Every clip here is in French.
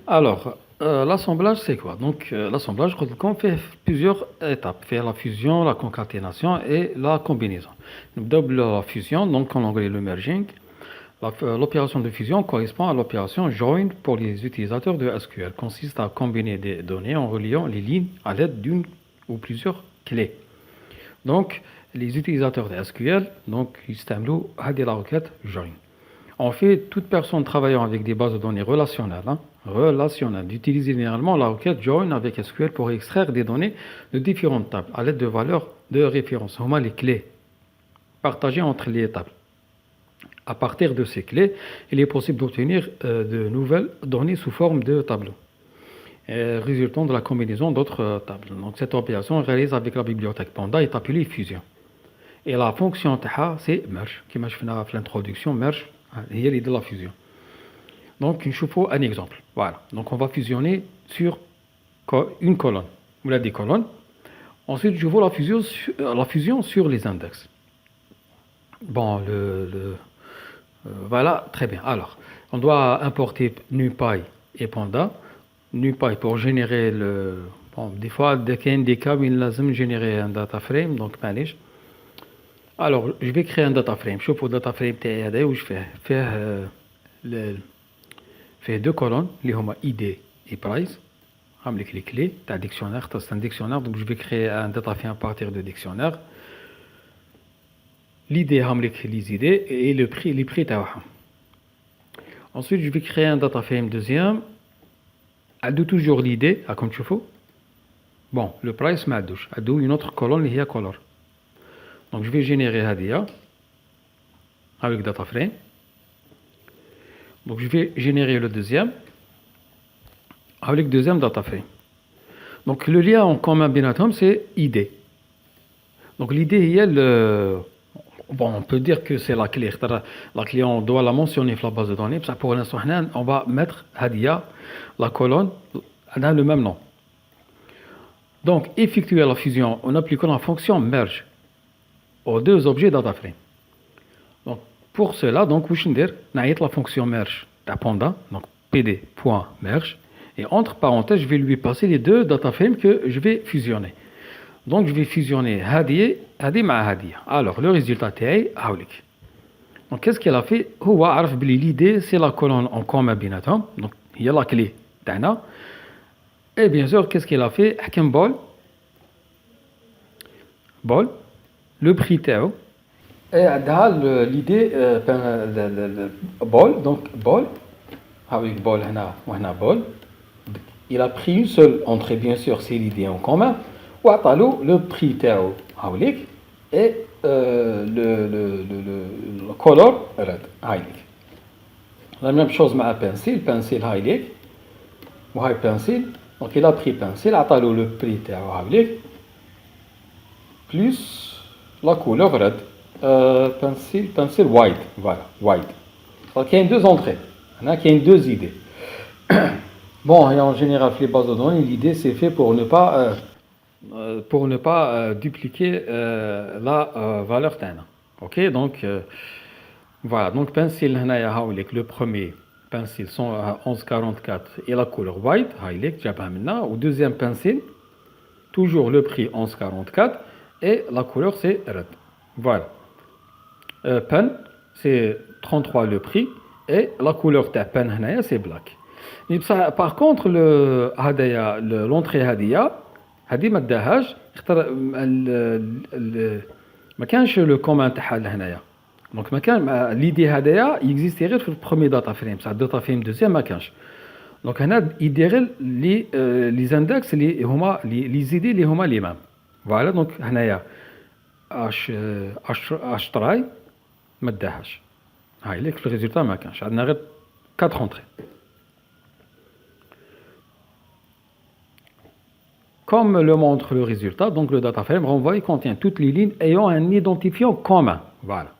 Alors, l'assemblage, c'est quoi? Donc, l'assemblage, on fait plusieurs étapes. Fait la fusion, la concaténation et la combinaison. Donc, double la fusion, donc en anglais le merging. L'opération de fusion correspond à l'opération join pour les utilisateurs de SQL. Consiste à combiner des données en reliant les lignes à l'aide d'une ou plusieurs clés. Donc, les utilisateurs de SQL, donc, ils استعملوا هذه la requête join. En fait, toute personne travaillant avec des bases de données relationnelles, d'utiliser généralement la requête join avec SQL pour extraire des données de différentes tables à l'aide de valeurs de référence. On a les clés partagées entre les tables. À partir de ces clés, il est possible d'obtenir de nouvelles données sous forme de tableaux, résultant de la combinaison d'autres tables. Donc, cette opération réalise avec la bibliothèque Panda est appelée fusion. Et la fonction تاعها c'est merge, كما شفنا في l'introduction merge هي اللي de la fusion. Donc, نشوفوا un exemple. Voilà. Donc, on va fusionner sur une colonne ou des colonnes. Ensuite, je vois la fusion sur les index. Bon, voilà, très bien. Alors, on doit importer NumPy et Panda. NumPy pour générer le... Bon, des fois, dès qu'il y a des cas où il faut générer un data frame, donc معليش. Alors, je vais créer un data frame. Je vais data frame تاعي où je fais deux colonnes, les هما ID et price. Avec les clés, un dictionnaire, c'est un dictionnaire, donc je vais créer un data frame à partir de dictionnaire. L'idée, les idées et le prix, les prix. Ensuite, je vais créer un data frame deuxième. Adou toujours l'idée, comme tu fais. Bon, le price, mais adou une autre colonne, il y a color. Donc, je vais générer Hadia avec data frame. Donc, je vais générer le deuxième avec le deuxième data frame. Donc, le lien en commun binatom, c'est ID. Donc, l'idée, il y a le... Bon, on peut dire que c'est la clé. La clé, on doit la mentionner sur la base de données. Pour l'instant, on va mettre Hadia, la colonne, elle a le même nom. Donc, effectuer la fusion en appliquant la fonction merge aux deux objets data frame. Donc, pour cela, donc, on va la fonction merge d'Apanda, donc pd.merge, et entre parenthèses, je vais lui passer les deux data frames que je vais fusionner. Donc, je vais fusionner Hadi ma Hadi. Alors, le résultat est Hawlik. Donc, qu'est-ce qu'elle a fait? L'idée, c'est la colonne en commun binatom. Donc, il y a la clé d'Ana. Et bien sûr, qu'est-ce qu'elle a fait? Hakim bol, le prix Théo. Et l'idée, bol, donc bol, avec bol, bol. Il a pris une seule entrée, bien sûr, c'est l'idée en commun. Le prix تاعو هاوليك et le color هايليك. La même chose مع pencil هايليك وهاي pencil. Donc il a pris pencil, عطالو le prix تاعو هاوليك plus la couleur red. Pencil white, voilà, white. Donc il y a deux entrées, il y a deux idées. Bon, et en général, les bases de données, l'idée c'est fait pour ne pas dupliquer la valeur TAN. Ok, donc voilà, donc pencil le premier pencil 1144 et la couleur white, ou deuxième pencil, toujours le prix 1144 et la couleur c'est red. Voilà. Pen, c'est 33 le prix et la couleur de pen c'est black. Mais par contre, l'entrée Hadia, هذه ما داهاش اختار ما كانش لو كومان تاعها لهنايا دونك ما كان ليدي هذايا اكزيستي غير في البروميي داتا فريم بصح الداتا فريم دوزيام ما كانش دونك هنا يدير لي زاندكس اللي هما لي زيدي اللي هما لي مام فوالا دونك هنايا اش تراي ما داهاش هاي ليك في الريزولتا ما كانش عندنا غير 4 انطري. Comme le montre le résultat, donc le data frame renvoyé contient toutes les lignes ayant un identifiant commun. Voilà.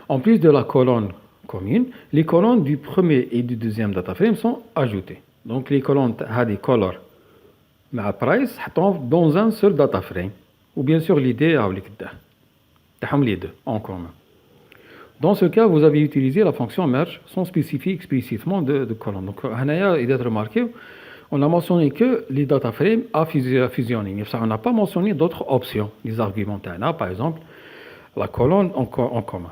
En plus de la colonne commune, les colonnes du premier et du deuxième data frame sont ajoutées. Donc les colonnes Hadi color ma price tombent dans un seul data frame. Ou bien sûr l'idée avec les deux en commun. Dans ce cas, vous avez utilisé la fonction merge sans spécifier explicitement de colonne. Donc, il est remarqué, on a mentionné que les data frames à fusionner. Mais ça, on n'a pas mentionné d'autres options. Les arguments, par exemple, la colonne en commun.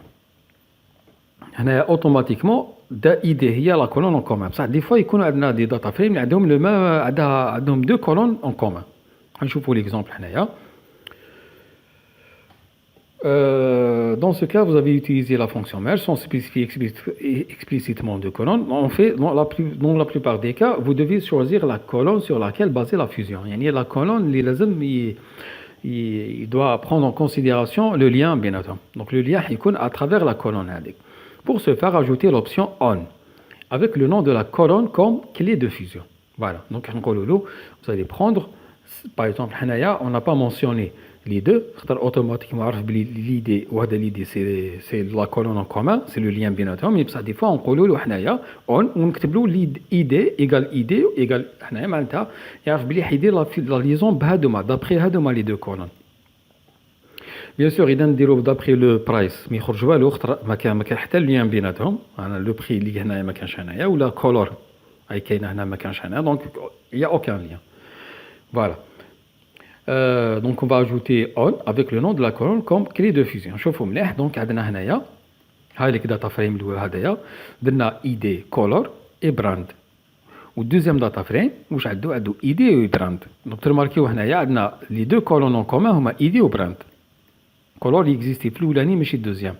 Automatiquement, il y a la colonne en commun. Des fois, il y a des data frames qui ont deux colonnes en commun. Je vous l'exemple. Dans ce cas, vous avez utilisé la fonction merge sans spécifier explicitement de colonne. En fait, dans la plupart des cas, vous devez choisir la colonne sur laquelle baser la fusion. La colonne, il doit prendre en considération le lien, bien entendu. Donc, le lien est à travers la colonne. Pour ce faire, ajouter l'option on avec le nom de la colonne comme clé de fusion. Voilà. Donc, vous allez prendre, par exemple, on n'a pas mentionné les deux. Automatiquement, l'idée c'est la colonne en commun, c'est le lien bien entendu. Mais des fois, on écrit l'idée égale idée égale la liaison d'après les deux colonnes. Bien sûr, il y d'après le price, mais il y a l'autre, le lien بيناتهم, le prix اللي هنايا ما كانش هنايا ولا color أي كاين هنا ما كانش هنا, donc il n'y a aucun lien. Voilà. Donc on va ajouter on avec le nom de la colonne comme clé de fusion. شوفوا مليح, donc عندنا هنايا هاي لك data frame الأول هذايا درنا ID color et brand. و deuxième data frame واش عنده ID و brand. Donc ترماركيو هنايا عندنا les deux colonnes en commun هما ID و brand. color existe plus l'année mais chez deuxième.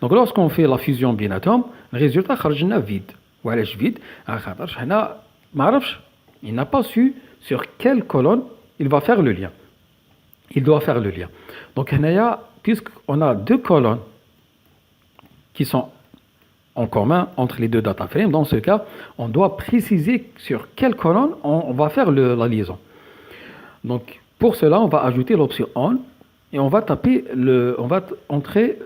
Donc lorsqu'on fait la fusion بيناتهم, le résultat خرج لنا vide. وعلاش vide؟ خاطرش هنا ما عرفش, il n'a pas su sur quelle colonne il va faire le lien. Il doit faire le lien. Donc puisqu'on a deux colonnes qui sont en commun entre les deux data frames, dans ce cas, on doit préciser sur quelle colonne on va faire la liaison. Donc pour cela, on va ajouter l'option on. Et on va entrer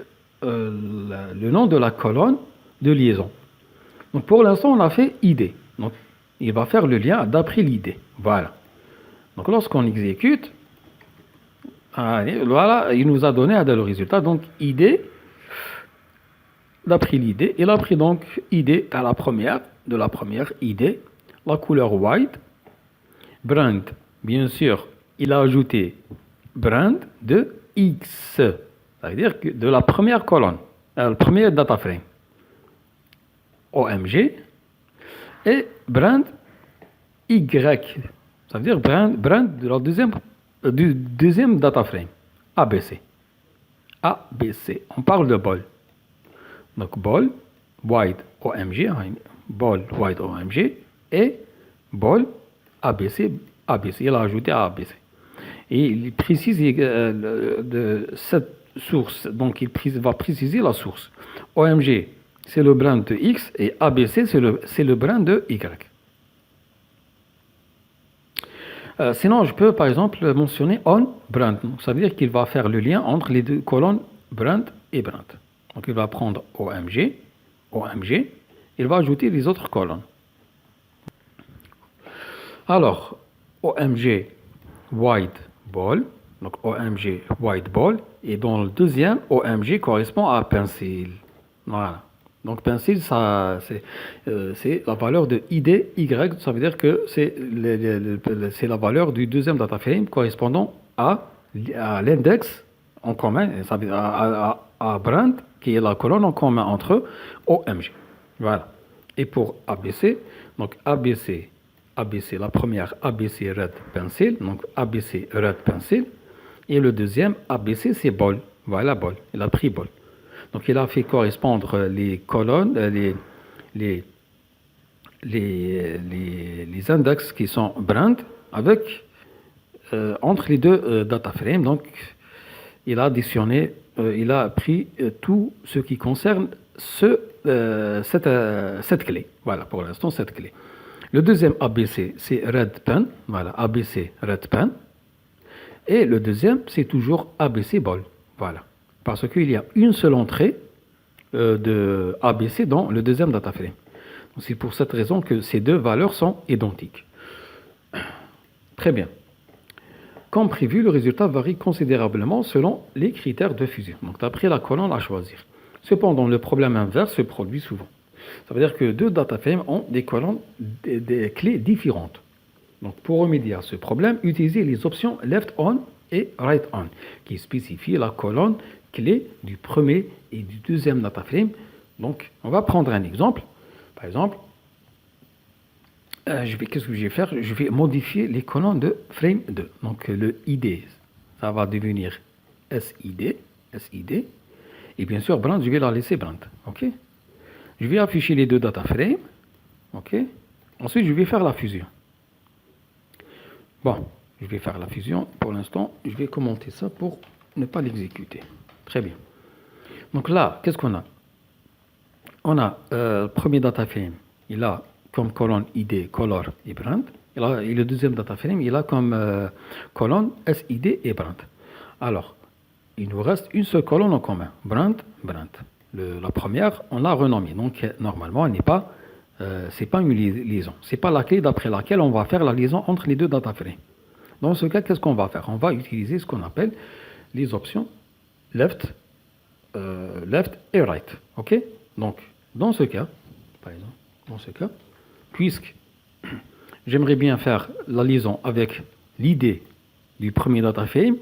le nom de la colonne de liaison. Donc pour l'instant, on a fait ID. Donc il va faire le lien d'après l'ID. Voilà. Donc lorsqu'on exécute, voilà, il nous a donné le résultat. Donc ID, d'après l'ID, il a pris donc ID à de la première ID, la couleur white, brand, bien sûr, il a ajouté brand de X, c'est-à-dire que de la première colonne, le premier data frame, OMG, et brand Y, ça veut dire brand de la du deuxième data frame, ABC. ABC, on parle de ball. Donc ball, white, OMG, ball, white, OMG, et ball, ABC, ABC, il a ajouté ABC. Et il précise de cette source, donc il va préciser la source. OMG, c'est le brand de X et ABC, c'est le brand de Y. Sinon, je peux par exemple mentionner on brand. Donc, ça veut dire qu'il va faire le lien entre les deux colonnes brand et brand. Donc il va prendre OMG, il va ajouter les autres colonnes. Alors, OMG white ball, donc OMG white ball, et dans le deuxième, OMG correspond à pencil. Voilà. Donc pencil, ça, c'est la valeur de ID Y, ça veut dire que c'est la valeur du deuxième data frame correspondant à l'index en commun, ça veut dire à brand, qui est la colonne en commun entre OMG. Voilà. Et pour ABC, donc ABC, la première ABC red pencil, donc ABC red pencil, et le deuxième ABC c'est ball, voilà ball, il a pris ball. Donc il a fait correspondre les colonnes, les index qui sont brand avec entre les deux data frames. Donc il a additionné, il a pris tout ce qui concerne cette clé. Voilà pour l'instant cette clé. Le deuxième ABC, c'est red pen. Voilà, ABC red pen. Et le deuxième, c'est toujours ABC ball. Voilà. Parce qu'il y a une seule entrée de ABC dans le deuxième data frame. C'est pour cette raison que ces deux valeurs sont identiques. Très bien. Comme prévu, le résultat varie considérablement selon les critères de fusion. Donc, d'après la colonne à choisir. Cependant, le problème inverse se produit souvent. Ça veut dire que deux data frames ont des colonnes, des clés différentes. Donc, pour remédier à ce problème, utilisez les options left on et right on, qui spécifient la colonne clé du premier et du deuxième data frame. Donc, on va prendre un exemple. Par exemple, qu'est-ce que je vais faire? Je vais modifier les colonnes de frame 2. Donc, le ID, ça va devenir SID. Et bien sûr, brand, je vais la laisser brand. OK? Je vais afficher les deux data frames. OK? Ensuite, je vais faire la fusion. Bon, je vais faire la fusion. Pour l'instant, je vais commenter ça pour ne pas l'exécuter. Très bien. Donc là, qu'est-ce qu'on a? On a le premier data frame, il a comme colonne ID, color et brand. Et le deuxième data frame, il a comme colonne SID et brand. Alors, il nous reste une seule colonne en commun, brand. La première, on l'a renommée. Donc, normalement, elle n'est pas, c'est pas une liaison. C'est pas la clé d'après laquelle on va faire la liaison entre les deux data frames. Dans ce cas, qu'est-ce qu'on va faire? On va utiliser ce qu'on appelle les options left et right. OK? Donc, dans ce cas, par exemple, puisque j'aimerais bien faire la liaison avec l'idée du premier data frame,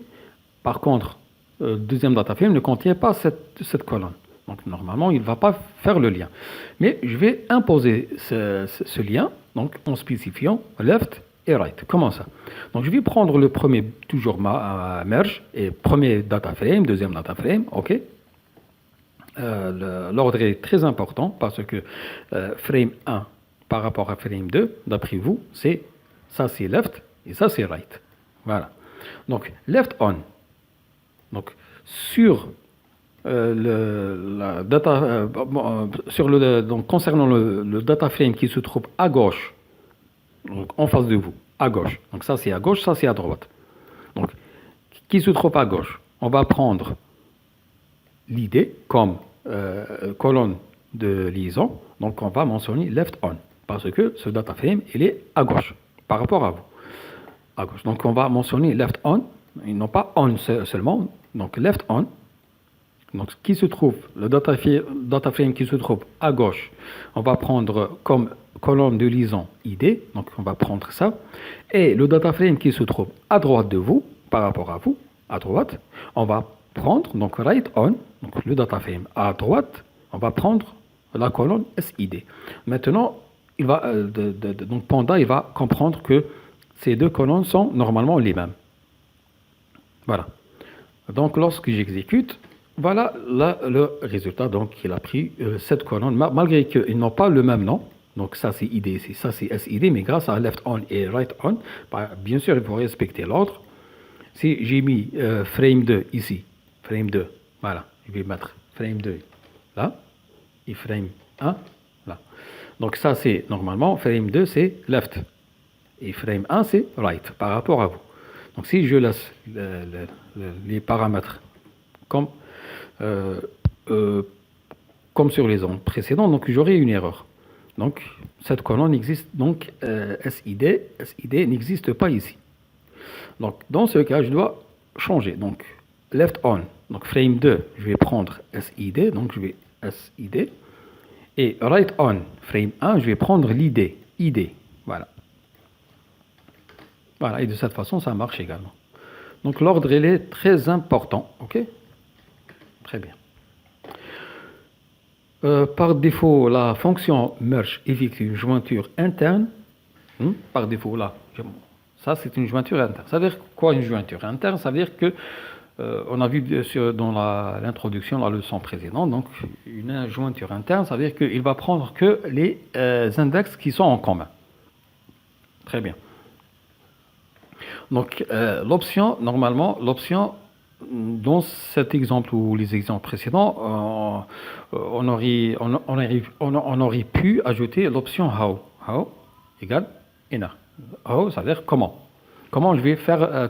par contre, le deuxième data frame ne contient pas cette colonne. Donc, normalement, il ne va pas faire le lien. Mais je vais imposer ce lien, donc en spécifiant left et right. Comment ça? Donc, je vais prendre le premier, toujours merge, et premier data frame, deuxième data frame, OK? L'ordre est très important parce que frame 1 par rapport à frame 2, d'après vous, c'est left et ça c'est right. Voilà. Donc, left on. Donc, sur donc, concernant le data frame qui se trouve à gauche, donc en face de vous, à gauche. Donc, ça c'est à gauche, ça c'est à droite. Donc, qui se trouve à gauche? On va prendre l'idée comme colonne de liaison. Donc, on va mentionner left on parce que ce data frame, il est à gauche par rapport à vous. À gauche. Donc, on va mentionner left on, et non pas on seulement. Donc, left on. Donc, qui se trouve, le data frame qui se trouve à gauche, on va prendre comme colonne de liaison ID. Donc, on va prendre ça. Et le data frame qui se trouve à droite de vous, par rapport à vous, à droite, on va prendre, donc right on, donc le data frame à droite, on va prendre la colonne SID. Maintenant, donc Panda, il va comprendre que ces deux colonnes sont normalement les mêmes. Voilà. Donc, lorsque j'exécute, voilà le résultat. Donc, il a pris cette colonne, malgré qu'ils n'ont pas le même nom. Donc, ça c'est ID, ça c'est SID, mais grâce à left on et right on, bien sûr, il faut respecter l'ordre. Si j'ai mis frame 2 ici, frame 2, voilà, je vais mettre frame 2 là, et frame 1 là. Donc ça c'est normalement, frame 2 c'est left, et frame 1 c'est right, par rapport à vous. Donc si je laisse les paramètres comme sur les ondes précédentes, donc j'aurai une erreur. Donc cette colonne existe, donc SID n'existe pas ici. Donc, dans ce cas, je dois changer. Donc, left on. Donc, frame 2, je vais prendre SID. Donc, je vais SID. Et right on, frame 1, je vais prendre l'ID. ID. Voilà. Voilà. Et de cette façon, ça marche également. Donc, l'ordre, il est très important. OK? Très bien. Par défaut, la fonction merge effectue une jointure interne. Par défaut, là, ça, c'est une jointure interne. Ça veut dire quoi une jointure interne? Ça veut dire que, on a vu dans l'introduction, la leçon précédente, donc une jointure interne, ça veut dire qu'il va prendre que les index qui sont en commun. Très bien. Donc, normalement, l'option, dans cet exemple ou les exemples précédents, on aurait pu ajouter l'option how. How égale inner. How, ça veut dire comment. Comment je vais faire,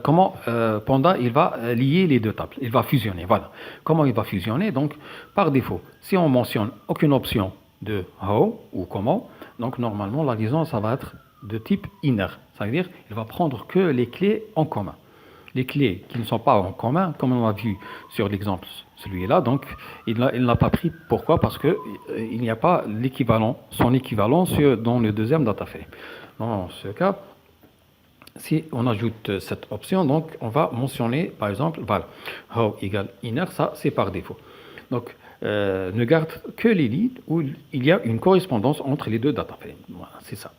Panda, il va lier les deux tables. Il va fusionner, voilà. Comment il va fusionner? Donc, par défaut, si on mentionne aucune option de how ou comment, donc normalement, la liaison, ça va être de type inner. Ça veut dire qu'il va prendre que les clés en commun. les clés qui ne sont pas en commun, comme on l'a vu sur l'exemple celui-là, donc il n'a pas pris. Pourquoi? Parce que il n'y a pas l'équivalent, son équivalent dans le deuxième data frame. Dans ce cas, si on ajoute cette option, donc on va mentionner par exemple, voilà, how égale inner, ça c'est par défaut. Donc ne garde que les lignes où il y a une correspondance entre les deux data frames. Voilà, c'est ça.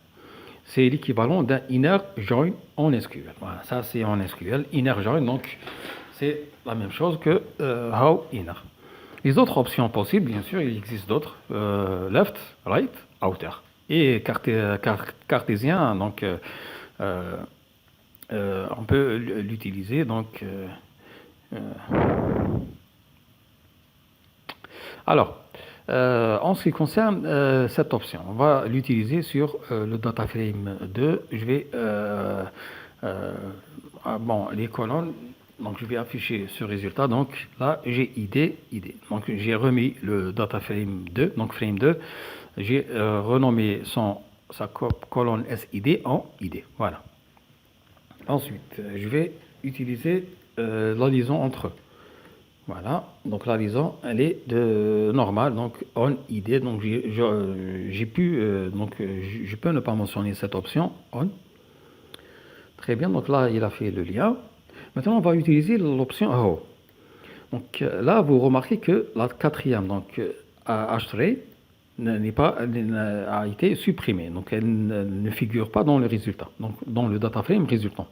C'est l'équivalent d'un inner join en SQL. Voilà, ça c'est en SQL. Inner join, donc c'est la même chose que how inner. Les autres options possibles, bien sûr, il existe d'autres. Left, right, outer. Et cartésien, donc on peut l'utiliser. Donc, alors, en ce qui concerne cette option, on va l'utiliser sur le data frame 2. Je vais, bon, les colonnes, donc je vais afficher ce résultat. Donc là, j'ai ID. Donc j'ai remis le data frame 2, donc frame 2. J'ai renommé sa colonne SID en ID. Voilà. Ensuite, je vais utiliser la liaison entre eux. Voilà, donc la liaison, elle est normale, donc on ID, donc j'ai pu, donc je peux ne pas mentionner cette option on. Très bien, donc là il a fait le lien. Maintenant on va utiliser l'option how. Donc là vous remarquez que la quatrième, donc h-tray, a été supprimée, donc elle ne figure pas dans le résultat, donc dans le data frame résultant.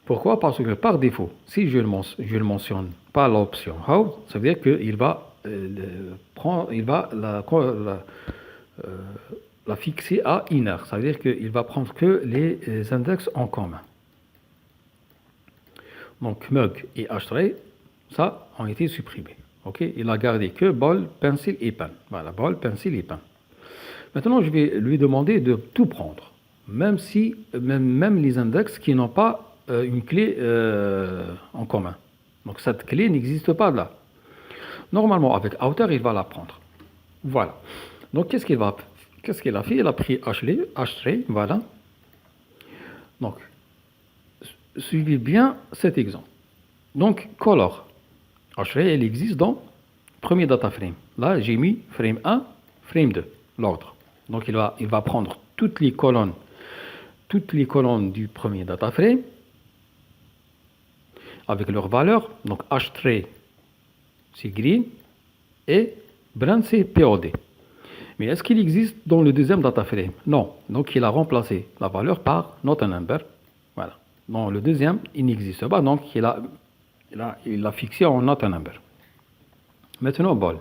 Pourquoi? Parce que par défaut, si je le mentionne pas l'option how, ça veut dire qu'il va la fixer à inner. Ça veut dire qu'il va prendre que les index en commun. Donc mug et h-tray, ça ont été supprimés. Ok, il a gardé que ball, pencil et pen. Voilà, ball, pencil et pen. Maintenant, je vais lui demander de tout prendre, même les index qui n'ont pas une clé en commun. Donc cette clé n'existe pas là. Normalement, avec outer, il va la prendre. Voilà. Donc qu'est-ce qu'il a fait? Il a pris h-tray, voilà. Donc, suivez bien cet exemple. Donc, color. H-tray, elle existe dans le premier data frame. Là, j'ai mis frame 1, frame 2, l'ordre. Donc, il va prendre toutes les colonnes du premier data frame avec leurs valeurs. Donc, h-tray, c'est green et brown, c'est POD. Mais est-ce qu'il existe dans le deuxième data frame? Non. Donc, il a remplacé la valeur par not a number. Voilà. Dans le deuxième, il n'existe pas. Donc, il a fixé en not a number. Maintenant, ball.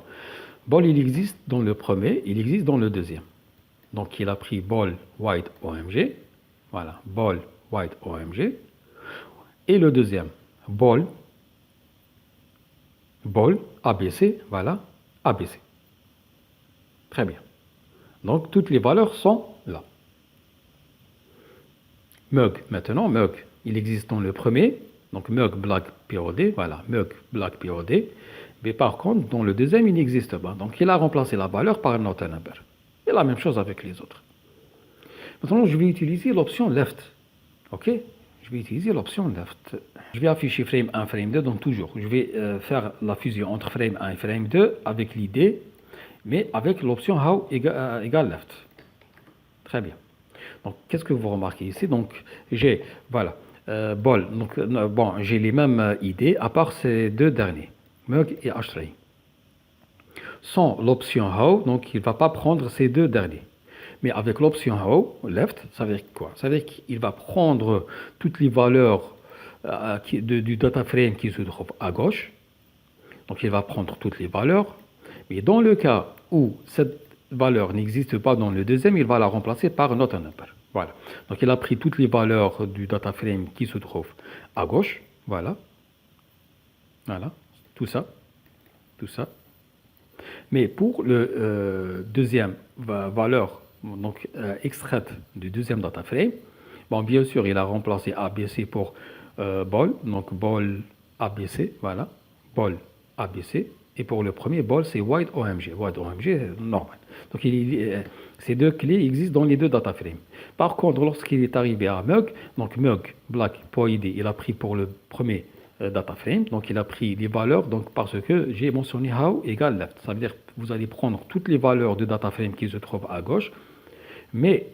Ball, il existe dans le premier, il existe dans le deuxième. Donc, il a pris ball white OMG. Voilà. Ball white OMG. Et le deuxième, ball ABC. Voilà. ABC. Très bien. Donc, toutes les valeurs sont là. Mug, maintenant, mug, il existe dans le premier, donc mug black POD, voilà, mug black POD, mais par contre, dans le deuxième, il n'existe pas. Donc, il a remplacé la valeur par not a number. Et la même chose avec les autres. Maintenant, je vais utiliser l'option left. OK? Je vais utiliser l'option left. Je vais afficher frame 1, frame 2, donc toujours. Je vais faire la fusion entre frame 1 et frame 2 avec l'idée, mais avec l'option how égale left. Très bien. Donc, qu'est-ce que vous remarquez ici? Donc, j'ai, voilà, ball. Donc, bon, j'ai les mêmes idées, à part ces deux derniers, mug et h-tray. Sans l'option how, donc, il ne va pas prendre ces deux derniers. Mais avec l'option how, left, ça veut dire quoi? Ça veut dire qu'il va prendre toutes les valeurs du data frame qui se trouve à gauche. Donc, il va prendre toutes les valeurs. Mais dans le cas où cette valeur n'existe pas dans le deuxième, il va la remplacer par not a number. Voilà. Donc, il a pris toutes les valeurs du data frame qui se trouve à gauche. Voilà. Voilà. Tout ça. Tout ça. Mais pour le deuxième valeur, donc extraite du deuxième data frame, bon, bien sûr, il a remplacé ABC pour ball. Donc, ball ABC. Voilà. Ball ABC. Et pour le premier ball, c'est wide OMG. Wide OMG, normal. Donc, ces deux clés existent dans les deux data frames. Par contre, lorsqu'il est arrivé à Mug, donc Mug, Black, pour ID, il a pris pour le premier data frame, donc il a pris les valeurs, donc parce que j'ai mentionné how égale left. Ça veut dire que vous allez prendre toutes les valeurs de data frame qui se trouvent à gauche, mais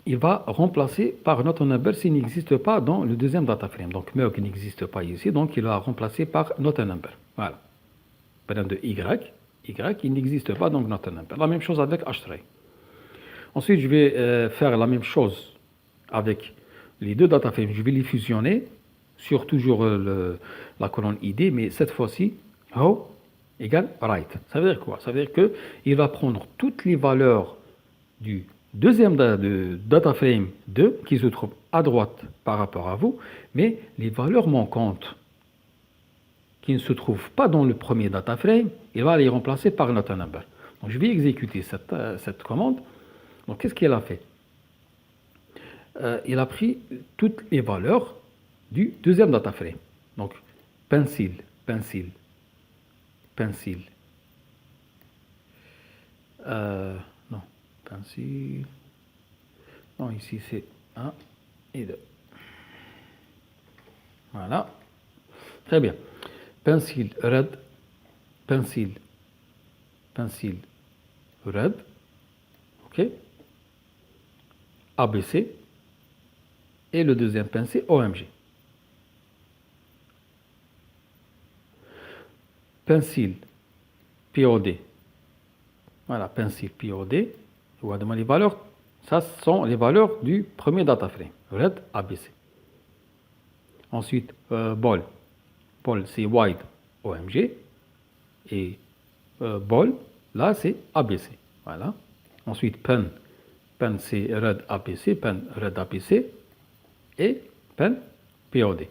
il va remplacer par not a number s'il n'existe pas dans le deuxième data frame. Donc Mug n'existe pas ici, donc il va remplacer par not a number. Voilà. Par de Y, il n'existe pas, donc not a number. La même chose avec H-tray. Ensuite, je vais faire la même chose avec les deux data frames. Je vais les fusionner sur toujours la colonne ID, mais cette fois-ci, how égale right. Ça veut dire quoi? Ça veut dire qu'il va prendre toutes les valeurs du deuxième data frame 2 qui se trouve à droite par rapport à vous, mais les valeurs manquantes qui ne se trouvent pas dans le premier data frame, il va les remplacer par not a number. Donc, je vais exécuter cette commande. Donc, qu'est-ce qu'il a fait? Il a pris toutes les valeurs du deuxième data frame. Donc, pencil. Non, pencil. Non, ici c'est 1 et 2. Voilà. Très bien. Pencil, red. Pencil, red. OK. ABC. Et le deuxième pencil, OMG. Pencil, POD. Voilà, pencil, POD. Regardez-moi les valeurs. Ça sont les valeurs du premier data frame. Red, ABC. Ensuite, ball. Ball, c'est wide, OMG. Et ball, là, c'est ABC. Voilà. Ensuite, pen. Pen, c'est red, ABC. Pen, red, ABC. Et pen, POD.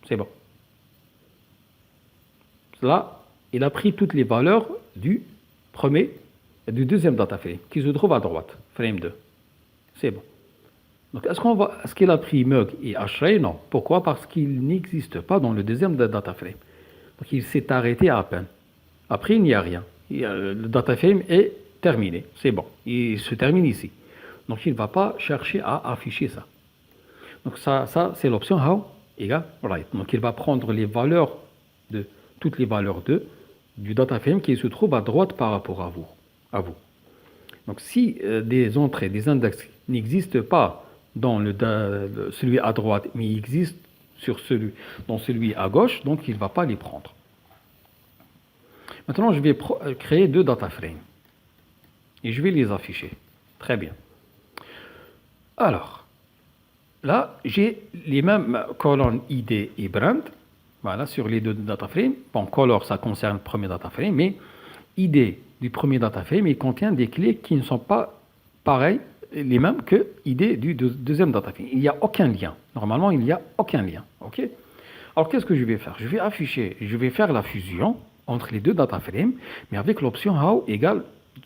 C'est bon. Là, il a pris toutes les valeurs du deuxième data frame qui se trouve à droite, frame 2. C'est bon. Donc, est-ce qu'il a pris Mug et H-Ray? Non. Pourquoi? Parce qu'il n'existe pas dans le deuxième data frame. Donc, il s'est arrêté à peine. Après, il n'y a rien. Le data frame est terminé. C'est bon. Il se termine ici. Donc, il ne va pas chercher à afficher ça. Donc, ça c'est l'option how égale right. Donc, il va prendre les valeurs toutes les valeurs du data frame qui se trouve à droite par rapport à vous. Donc, si des entrées, des index n'existent pas dans celui à droite, mais existent dans celui à gauche, donc il ne va pas les prendre. Maintenant, je vais créer deux data frames et je vais les afficher. Très bien. Alors, là, j'ai les mêmes colonnes ID et brand. Voilà, sur les deux data frames. Bon, color, ça concerne le premier data frame, mais ID du premier data frame, il contient des clés qui ne sont pas pareilles, les mêmes que ID du deuxième data frame. Il n'y a aucun lien. Normalement, il n'y a aucun lien. OK? Alors, qu'est-ce que je vais faire? Je vais faire la fusion entre les deux data frames, mais avec l'option how égale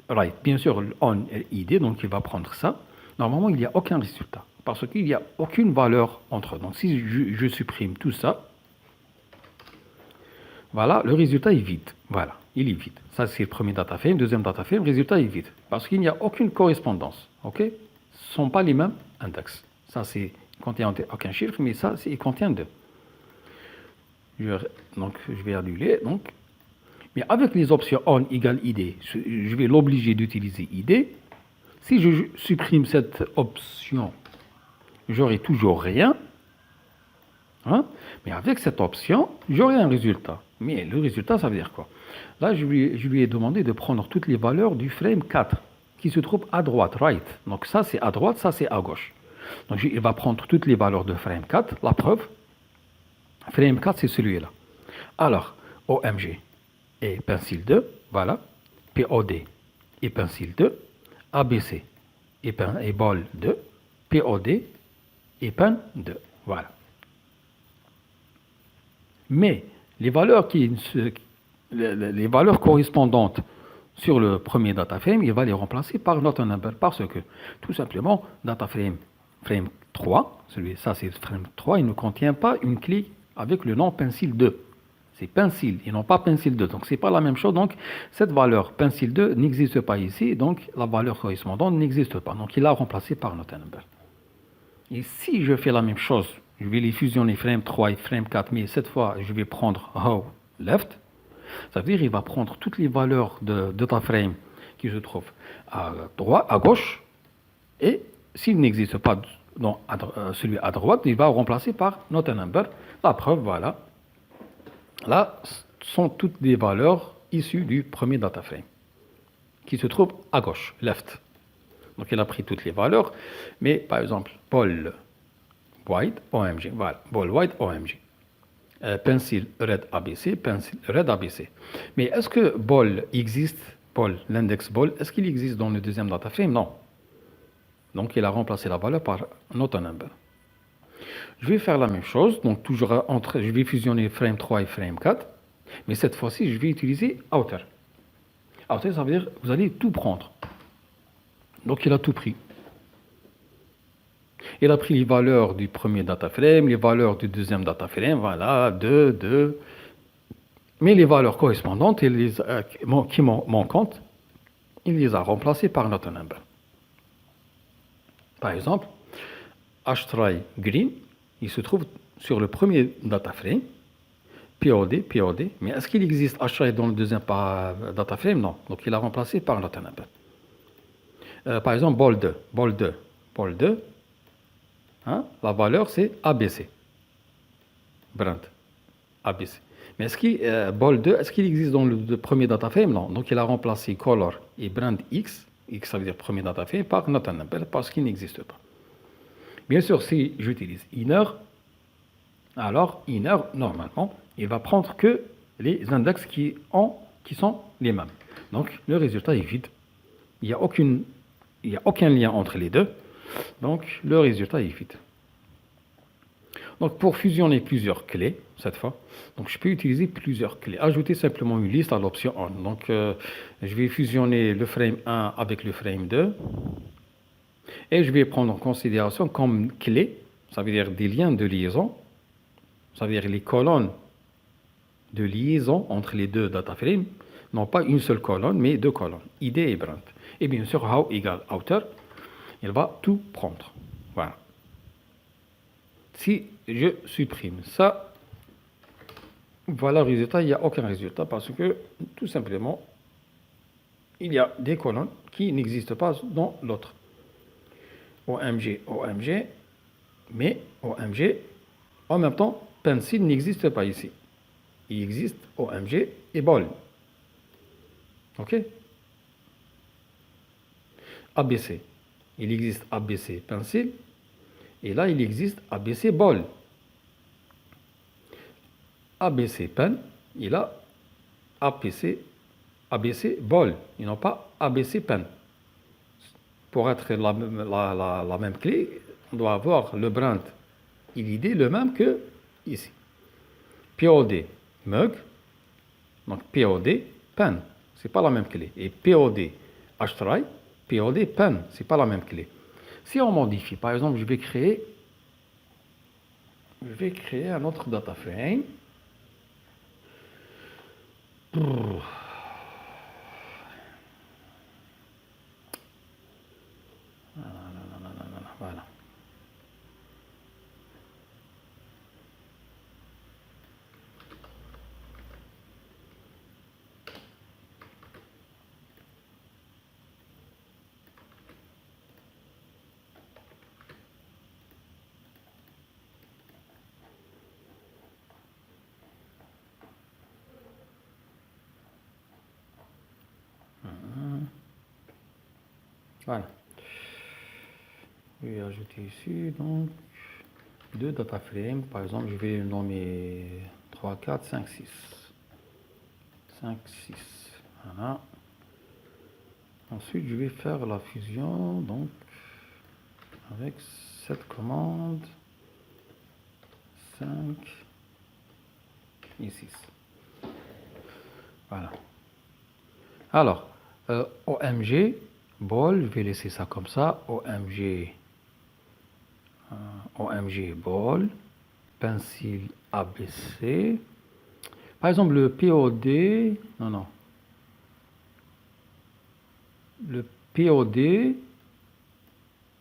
right. Bien sûr, on ID, donc il va prendre ça. Normalement, il n'y a aucun résultat, parce qu'il n'y a aucune valeur entre eux. Donc, si je supprime tout ça, voilà, le résultat est vide. Voilà, il est vide. Ça, c'est le premier data frame. Deuxième data frame, le résultat est vide. Parce qu'il n'y a aucune correspondance. OK? Ce ne sont pas les mêmes index. Ça, il ne contient aucun chiffre, mais ça, il contient deux. Donc, je vais annuler. Donc. Mais avec les options on égale ID, je vais l'obliger d'utiliser ID. Si je supprime cette option, j'aurai toujours rien. Hein? Mais avec cette option, j'aurai un résultat. Mais le résultat, ça veut dire quoi? Là, je lui ai demandé de prendre toutes les valeurs du frame 4 qui se trouve à droite, right. Donc ça, c'est à droite, ça, c'est à gauche. Donc il va prendre toutes les valeurs de frame 4. La preuve, frame 4, c'est celui-là. Alors, OMG et pencil 2, voilà. POD et pencil 2. ABC et ball 2. POD et pen 2. Voilà. Mais les valeurs correspondantes sur le premier data frame, il va les remplacer par not a number parce que, tout simplement, data frame 3, ça c'est frame 3, il ne contient pas une clé avec le nom pencil 2. c'est pencil et non pas pencil 2. Donc, ce n'est pas la même chose. Donc, cette valeur pencil 2 n'existe pas ici. Donc, la valeur correspondante n'existe pas. Donc, il l'a remplacé par notre number. Et si je fais la même chose, je vais les fusionner frame 3 et frame 4, mais cette fois, je vais prendre how left. Ça veut dire qu'il va prendre toutes les valeurs de data frame qui se trouvent à droite, à gauche, et s'il n'existe pas dans celui à droite, il va remplacer par not a number. La preuve, voilà. Là, sont toutes des valeurs issues du premier data frame qui se trouve à gauche, left. Donc il a pris toutes les valeurs, mais par exemple, ball white OMG, voilà, ball white OMG. Pencil red ABC, pencil red ABC. Mais est-ce que ball existe, ball, l'index ball, est-ce qu'il existe dans le deuxième data frame? Non. Donc il a remplacé la valeur par not a number. Je vais faire la même chose, donc toujours je vais fusionner frame 3 et frame 4, mais cette fois-ci je vais utiliser outer. Outer, ça veut dire que vous allez tout prendre. Donc il a tout pris. Il a pris les valeurs du premier data frame, les valeurs du deuxième data frame, voilà, 2, 2. Mais les valeurs correspondantes, qui manquantes, il les a remplacées par not a number. Par exemple, h-try green, il se trouve sur le premier data frame, POD, POD, mais est-ce qu'il existe h-try dans le deuxième data frame? Non. Donc il a remplacé par not a number. Par exemple, ball 2, ball 2, ball 2, hein, la valeur c'est ABC. Brand, ABC. Mais est-ce qu'il, ball 2, est-ce qu'il existe dans le premier data frame? Non. Donc il a remplacé color et brand X, X ça veut dire premier data frame, par not a number parce qu'il n'existe pas. Bien sûr, si j'utilise inner, alors inner, normalement, il va prendre que les index qui sont les mêmes. Donc le résultat est vide. Il n'y a aucun lien entre les deux. Donc le résultat est vide. Donc pour fusionner plusieurs clés, cette fois, donc je peux utiliser plusieurs clés. Ajouter simplement une liste à l'option 1. Donc je vais fusionner le frame 1 avec le frame 2. Et je vais prendre en considération comme clé, ça veut dire des liens de liaison, ça veut dire les colonnes de liaison entre les deux data frames, non pas une seule colonne, mais deux colonnes, ID et brand. Et bien sûr, how égale outer, il va tout prendre. Voilà. Si je supprime ça, voilà le résultat, il n'y a aucun résultat parce que tout simplement, il y a des colonnes qui n'existent pas dans l'autre. OMG, OMG, mais OMG, en même temps, pencil n'existe pas ici. Il existe OMG et ball. OK? ABC. Il existe ABC pencil. Et là, il existe ABC ball. ABC pen. Il a ABC ball. Ils n'ont pas ABC pen. Pour être la même clé, on doit avoir le brand et l'idée le même que ici. POD mug, donc POD pen, c'est pas la même clé. Et POD h-try, POD pen, c'est pas la même clé. Si on modifie, par exemple, je vais créer un autre data frame. Voilà. Voilà. Je vais ajouter ici donc deux data frames. Par exemple, je vais nommer 3, 4, 5, 6. 5, 6. Voilà. Ensuite, je vais faire la fusion donc avec cette commande 5 et 6. Voilà. Alors, OMG, ball, je vais laisser ça comme ça. OMG ball, pencil ABC, Par exemple, le POD, non, non. Le POD,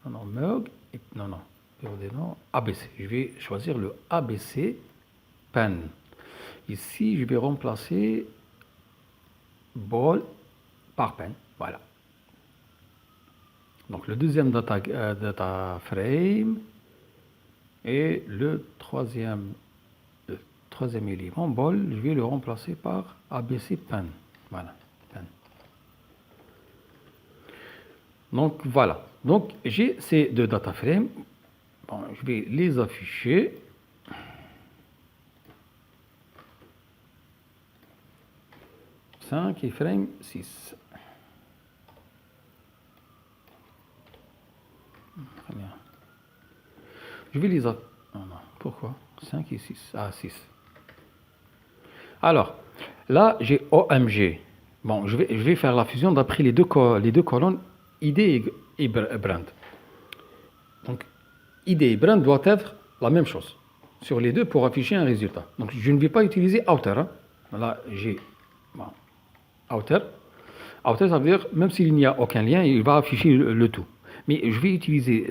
non, non, MEG, non, non, POD, non, ABC. Je vais choisir le ABC pen. Ici, je vais remplacer ball par pen. Voilà. Donc, le deuxième data frame et le troisième élément, ball, je vais le remplacer par ABC pen. Voilà. Pen. Donc, voilà. Donc, j'ai ces deux data frames. Bon, je vais les afficher. Et frame 6. Très bien. Je vais les... Non, non. Pourquoi 5 et 6. Ah, 6. Alors, là, j'ai OMG. Bon, je vais faire la fusion d'après les deux colonnes ID et brand. Donc, ID et brand doivent être la même chose sur les deux pour afficher un résultat. Donc, je ne vais pas utiliser outer. Hein. Là, j'ai... Bon, outer. Outer, ça veut dire, même s'il n'y a aucun lien, il va afficher le tout. Mais je vais utiliser,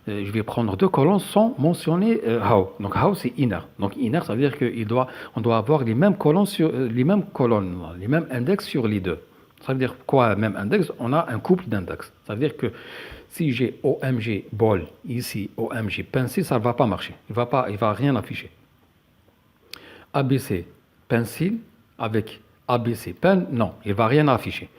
je vais prendre deux colonnes sans mentionner how. Donc how, c'est inner. Donc inner, ça veut dire qu'on doit avoir les mêmes colonnes les mêmes index sur les deux. Ça veut dire quoi, même index? On a un couple d'index. Ça veut dire que si j'ai OMG ball ici, OMG pencil, ça ne va pas marcher. Il va rien afficher. ABC pencil avec ABC pen, non, il ne va rien afficher.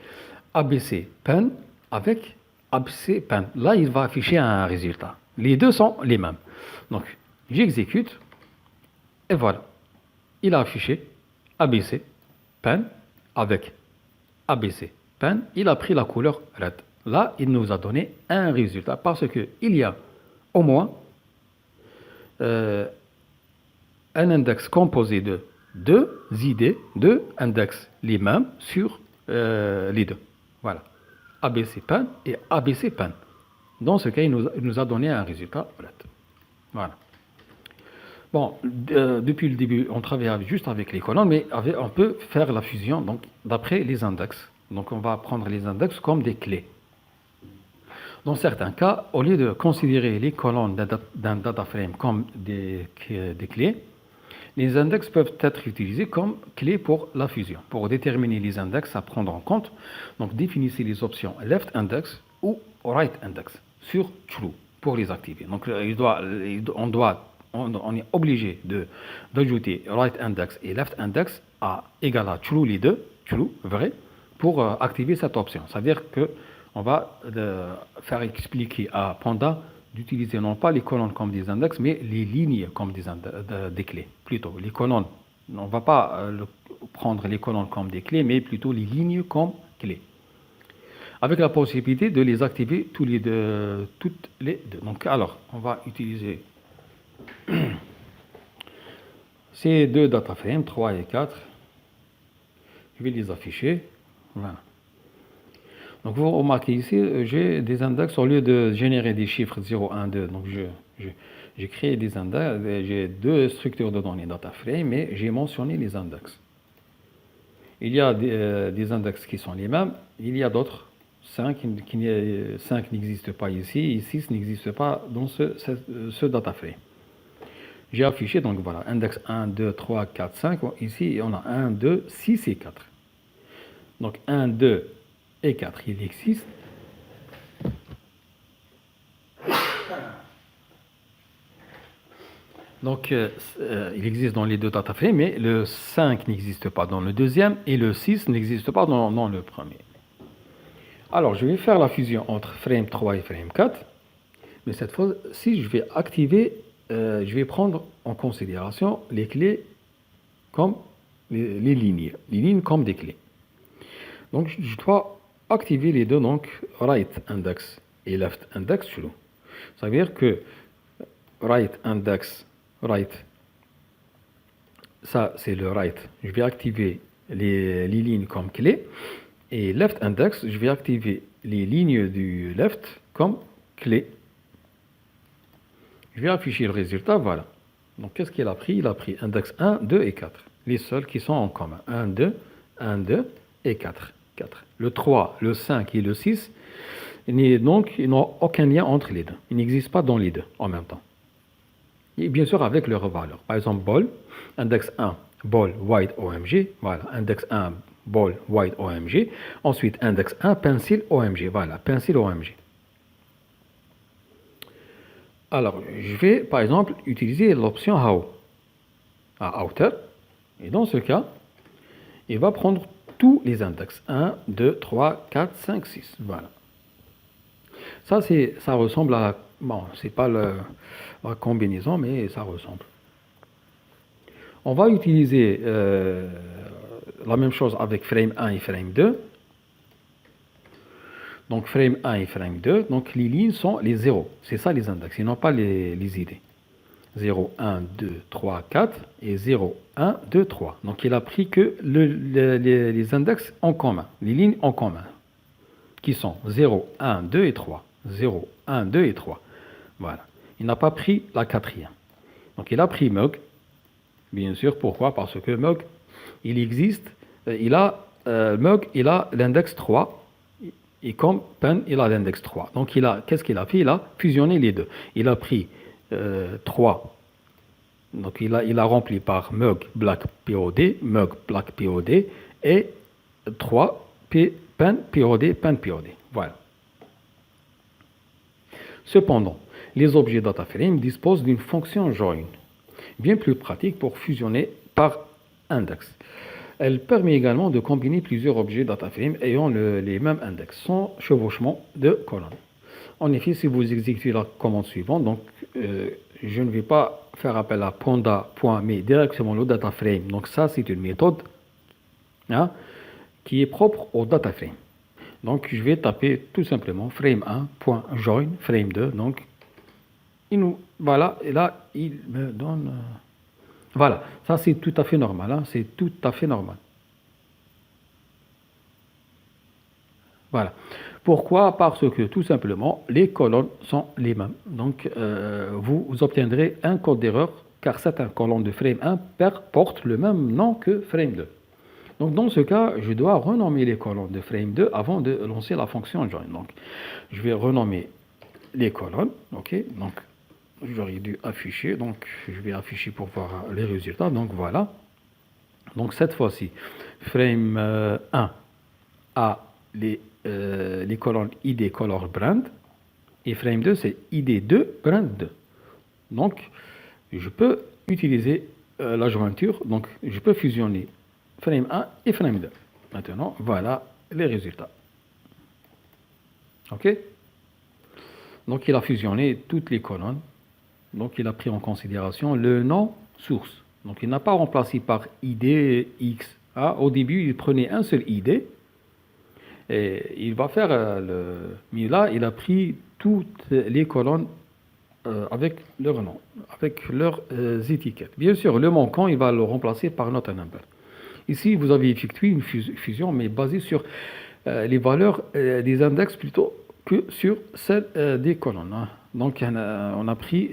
ABC pen avec ABC pen. Là, il va afficher un résultat. Les deux sont les mêmes. Donc, j'exécute et voilà. Il a affiché ABC pen avec ABC pen. Il a pris la couleur red. Là, il nous a donné un résultat parce qu'il y a au moins un index composé de deux idées, deux index les mêmes sur les deux. Voilà. ABC pen et ABC pen. Dans ce cas, il nous a donné un résultat red. Voilà. Bon, depuis le début, on travaille juste avec les colonnes, mais on peut faire la fusion donc d'après les index. Donc, on va prendre les index comme des clés. Dans certains cas, au lieu de considérer les colonnes d'un data frame comme des clés, les index peuvent être utilisés comme clés pour la fusion. Pour déterminer les index à prendre en compte, donc définissez les options left index ou right index sur true pour les activer. Donc on est obligé d'ajouter right index et left index égal à true les deux, true, vrai, pour activer cette option. C'est-à-dire que on va faire expliquer à Panda d'utiliser non pas les colonnes comme des index, mais les lignes comme des clés. Plutôt, les colonnes, on ne va pas prendre les colonnes comme des clés, mais plutôt les lignes comme clés. Avec la possibilité de les activer toutes les deux. Donc, alors, on va utiliser ces deux data frames, 3 et 4. Je vais les afficher. Voilà. Donc vous remarquez ici, j'ai des index au lieu de générer des chiffres 0, 1, 2. Donc j'ai créé des index, j'ai deux structures de données data frame, mais j'ai mentionné les index. Il y a des index qui sont les mêmes, il y a d'autres, 5 n'existent pas ici, et 6 n'existent pas dans ce data frame. J'ai affiché, donc voilà, index 1, 2, 3, 4, 5. Ici, on a 1, 2, 6 et 4. Donc 1, 2 et 4, il existe. Donc, il existe dans les deux data frames, mais le 5 n'existe pas dans le deuxième et le 6 n'existe pas dans le premier. Alors, je vais faire la fusion entre frame 3 et frame 4. Mais cette fois, si je vais activer, je vais prendre en considération les clés comme les lignes comme des clés. Donc, je dois activer les deux, donc right index et left index true. Ça veut dire que right index, right, ça c'est le right. Je vais activer les lignes comme clés. Et left index, je vais activer les lignes du left comme clés. Je vais afficher le résultat, voilà. Donc qu'est-ce qu'il a pris? Il a pris index 1, 2 et 4. Les seuls qui sont en commun. 1, 2 et 4. 4. Le 3, le 5 et le 6, donc, ils n'ont aucun lien entre les deux. Ils n'existent pas dans les deux en même temps. Et bien sûr, avec leurs valeurs. Par exemple, ball, index 1, ball, white, OMG. Voilà, index 1, ball, white, OMG. Ensuite, index 1, pencil, OMG. Voilà, pencil, OMG. Alors, je vais, par exemple, utiliser l'option how à outer. Et dans ce cas, il va prendre tous les index. 1, 2, 3, 4, 5, 6. Voilà. Ça ressemble à... Bon, c'est pas la combinaison, mais ça ressemble. On va utiliser la même chose avec frame 1 et frame 2. Donc, frame 1 et frame 2. Donc, les lignes sont les zéros. C'est ça les index, et non pas les idées. 0, 1, 2, 3, 4 et 0, 1, 2, 3. Donc, il a pris que les index en commun, les lignes en commun, qui sont 0, 1, 2 et 3. 0, 1, 2 et 3. Voilà. Il n'a pas pris la quatrième. Donc, il a pris mug. Bien sûr, pourquoi? Parce que mug, il existe, mug, il a l'index 3. Et comme pen, il a l'index 3. Donc, qu'est-ce qu'il a fait? Il a fusionné les deux. Il a pris 3. Donc, il a rempli par mug black POD, mug black POD, et 3 pen POD, pen POD. Voilà. Cependant, les objets DataFrame disposent d'une fonction join, bien plus pratique pour fusionner par index. Elle permet également de combiner plusieurs objets DataFrame ayant les mêmes index, sans chevauchement de colonnes. En effet, si vous exécutez la commande suivante, donc je ne vais pas faire appel à panda, mais directement le DataFrame. Donc ça, c'est une méthode qui est propre au DataFrame. Donc je vais taper tout simplement frame1.join frame2. Donc voilà, et là il me donne voilà, ça c'est tout à fait normal, c'est tout à fait normal. Voilà. Pourquoi? Parce que tout simplement les colonnes sont les mêmes. Donc vous obtiendrez un code d'erreur car certaines colonnes de frame1 portent le même nom que frame2. Donc dans ce cas, je dois renommer les colonnes de frame2 avant de lancer la fonction join. Donc je vais renommer les colonnes. Ok, donc j'aurais dû afficher. Donc je vais afficher pour voir les résultats. Donc voilà. Donc cette fois-ci, frame 1 a les colonnes ID color brand et frame 2 c'est ID2 brand 2. Donc je peux utiliser la jointure. Donc je peux fusionner frame 1 et frame 2. Maintenant, voilà les résultats. OK? Donc, il a fusionné toutes les colonnes. Donc, il a pris en considération le nom source. Donc, il n'a pas remplacé par ID X. Au début, il prenait un seul ID. Et il va faire mais là, il a pris toutes les colonnes avec leur nom, avec leurs étiquettes. Bien sûr, le manquant, il va le remplacer par not a number. Ici, vous avez effectué une fusion, mais basée sur les valeurs des index plutôt que sur celles des colonnes. Donc, on a pris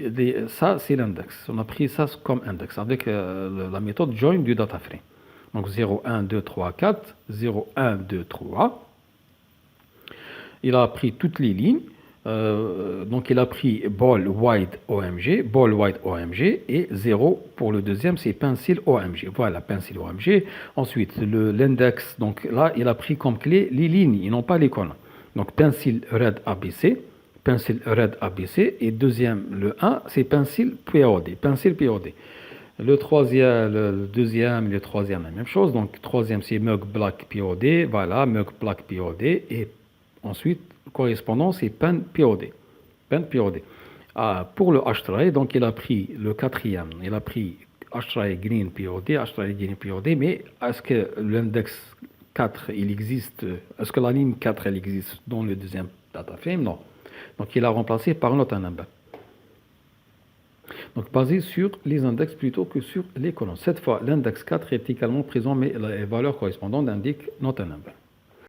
ça, c'est l'index. On a pris ça comme index avec la méthode join du DataFrame. Donc, 0, 1, 2, 3, 4, 0, 1, 2, 3. Il a pris toutes les lignes. Donc, il a pris ball white OMG et 0 pour le deuxième, c'est pencil OMG. Voilà, pencil OMG. Ensuite, l'index, donc là, il a pris comme clé les lignes, et non pas les colonnes. Donc, pencil red ABC, et deuxième, le 1, c'est pencil POD, le deuxième, le troisième, la même chose. Donc, troisième, c'est mug black POD, voilà, mug black POD, et ensuite, correspondant, c'est pen POD. Pour le H-try, donc il a pris le quatrième, il a pris H-try green POD, mais est-ce que l'index 4, il existe, est-ce que la ligne 4, elle existe dans le deuxième DataFrame? Non. Donc il a remplacé par not a number. Donc basé sur les index plutôt que sur les colonnes. Cette fois, l'index 4 est également présent, mais les valeurs correspondantes indiquent not a number.